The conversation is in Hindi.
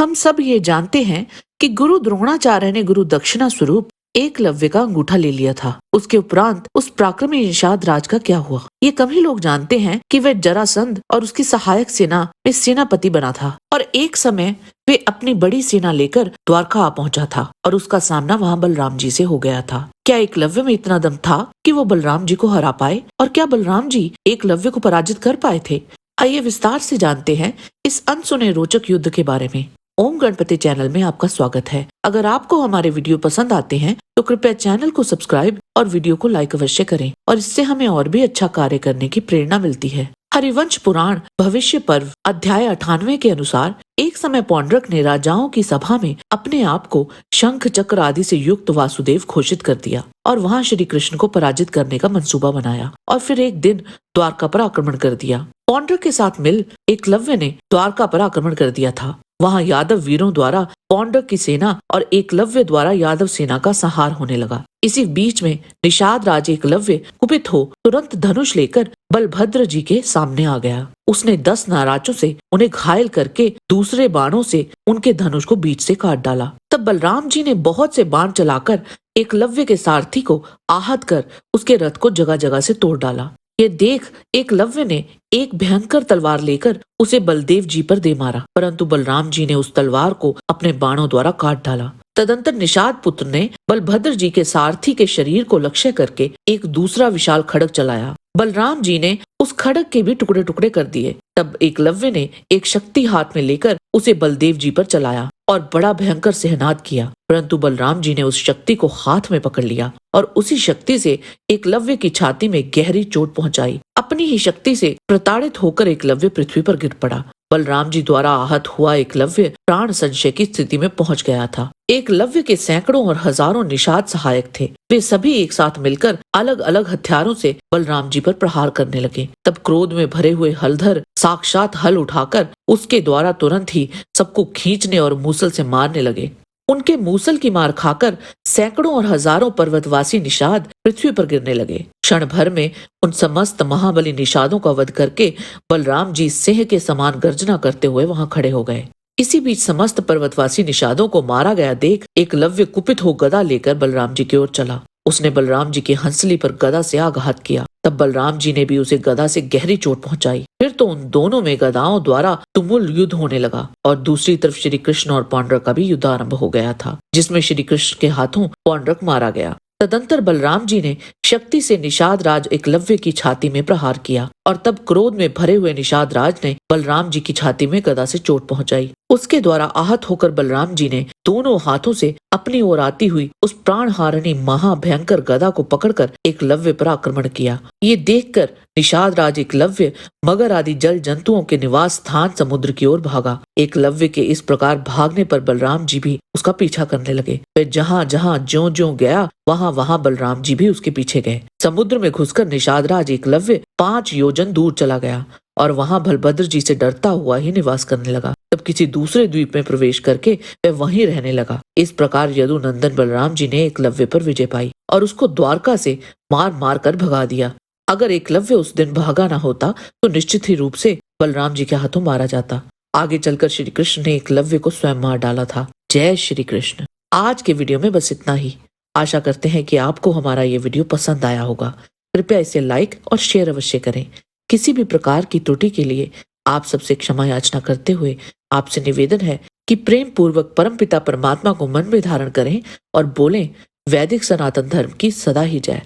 हम सब ये जानते हैं कि गुरु द्रोणाचार्य ने गुरु दक्षिणा स्वरूप एकलव्य का अंगूठा ले लिया था। उसके उपरांत उस पराक्रमी निषाद राज का क्या हुआ, ये कम ही लोग जानते हैं कि वह जरासंध और उसकी सहायक सेना में सेनापति बना था और एक समय वे अपनी बड़ी सेना लेकर द्वारका आ पहुंचा था और उसका सामना वहां बलराम जी से हो गया था। क्या एकलव्य में इतना दम था कि वो बलराम जी को हरा पाए और क्या बलराम जी एकलव्य को पराजित कर पाए थे? आइए विस्तार से जानते हैं इस अनसुने रोचक युद्ध के बारे में। ओम गणपति चैनल में आपका स्वागत है। अगर आपको हमारे वीडियो पसंद आते हैं तो कृपया चैनल को सब्सक्राइब और वीडियो को लाइक अवश्य करें और इससे हमें और भी अच्छा कार्य करने की प्रेरणा मिलती है। हरिवंश पुराण भविष्य पर्व अध्याय 98 के अनुसार एक समय पौंड्रक ने राजाओं की सभा में अपने आप को शंख चक्र आदि से युक्त वासुदेव घोषित कर दिया और वहां श्री कृष्ण को पराजित करने का मंसूबा बनाया और फिर एक दिन द्वारका पर आक्रमण कर दिया। पौंड्रक के साथ मिल एकलव्य ने द्वारका पर आक्रमण कर दिया था। वहां यादव वीरों द्वारा पौंड्रक की सेना और एकलव्य द्वारा यादव सेना का संहार होने लगा। इसी बीच में निषाद राज एकलव्य कुपित हो तुरंत धनुष लेकर बलभद्र जी के सामने आ गया। उसने 10 नाराजों से उन्हें घायल करके दूसरे बाणों से उनके धनुष को बीच से काट डाला। तब बलराम जी ने बहुत से बाण चलाकर एकलव्य के सारथी को आहत कर उसके रथ को जगह जगह से तोड़ डाला। ये देख एकलव्य ने एक भयंकर तलवार लेकर उसे बलदेव जी पर दे मारा, परंतु बलराम जी ने उस तलवार को अपने बाणों द्वारा काट डाला। तदंतर निषाद पुत्र ने बलभद्र जी के सारथी के शरीर को लक्ष्य करके एक दूसरा विशाल खड्ग चलाया। बलराम जी ने उस खड्ग के भी टुकड़े टुकड़े कर दिए। तब एकलव्य ने एक शक्ति हाथ में लेकर उसे बलदेव जी पर चलाया और बड़ा भयंकर सिहनाद किया, परंतु बलराम जी ने उस शक्ति को हाथ में पकड़ लिया और उसी शक्ति से एकलव्य की छाती में गहरी चोट पहुंचाई। अपनी ही शक्ति से प्रताड़ित होकर एकलव्य पृथ्वी पर गिर पड़ा। बलराम जी द्वारा आहत हुआ एकलव्य प्राण संशय की स्थिति में पहुंच गया था। एकलव्य के सैकड़ों और हजारों निषाद सहायक थे। वे सभी एक साथ मिलकर अलग अलग हथियारों से बलराम जी पर प्रहार करने लगे। तब क्रोध में भरे हुए हलधर साक्षात हल उठाकर उसके द्वारा तुरंत ही सबको खींचने और मूसल से मारने लगे। उनके मूसल की मार खाकर सैकड़ों और हजारों पर्वतवासी निषाद पृथ्वी पर गिरने लगे। क्षण भर में उन समस्त महाबली निषादों का वध करके बलराम जी सिंह के समान गर्जना करते हुए वहां खड़े हो गए। इसी बीच समस्त पर्वतवासी निषादों को मारा गया देख एकलव्य कुपित हो गदा लेकर बलराम जी की ओर चला। उसने बलराम जी की हंसली पर गदा से आघात किया। तब बलराम जी ने भी उसे गदा से गहरी चोट पहुंचाई। फिर तो उन दोनों में गदाओं द्वारा तुमुल युद्ध होने लगा और दूसरी तरफ श्री कृष्ण और पौंड्रक का भी युद्ध आरंभ हो गया था, जिसमें श्री कृष्ण के हाथों पौंड्रक मारा गया। तदंतर बलराम जी ने शक्ति से निषाद राज एकलव्य की छाती में प्रहार किया और तब क्रोध में भरे हुए निषाद राज ने बलराम जी की छाती में गदा से चोट पहुंचाई। उसके द्वारा आहत होकर बलराम जी ने दोनों हाथों से अपनी ओर आती हुई उस प्राण हारणी महाभयंकर गदा को पकड़कर एकलव्य पर आक्रमण किया। ये देखकर निषाद राज एकलव्य मगर आदि जल जंतुओं के निवास स्थान समुद्र की ओर भागा। एकलव्य के इस प्रकार भागने पर बलराम जी भी उसका पीछा करने लगे। वह जहाँ जहाँ ज्यों ज्यों गया वहां वहां बलराम जी भी उसके पीछे गए। समुद्र में घुसकर निषाद राज एकलव्य 5 योजन दूर चला गया और वहां बलभद्र जी से डरता हुआ ही निवास करने लगा। तब किसी दूसरे द्वीप में प्रवेश करके वह वहीं रहने लगा। इस प्रकार यदुनंदन बलराम जी ने एकलव्य पर विजय पाई और उसको द्वारका से मार मार कर भगा दिया। अगर एकलव्य उस दिन भागा न होता तो निश्चित ही रूप से बलराम जी के हाथों मारा जाता। आगे चलकर श्री कृष्ण ने एकलव्य को स्वयं मार डाला था। जय श्री कृष्ण। आज के वीडियो में बस इतना ही। आशा करते हैं कि आपको हमारा ये वीडियो पसंद आया होगा। कृपया इसे लाइक और शेयर अवश्य करें। किसी भी प्रकार की त्रुटि के लिए आप सबसे क्षमा याचना करते हुए आपसे निवेदन है कि प्रेम पूर्वक परमपिता परमात्मा को मन में धारण करें और बोलें वैदिक सनातन धर्म की सदा ही जय।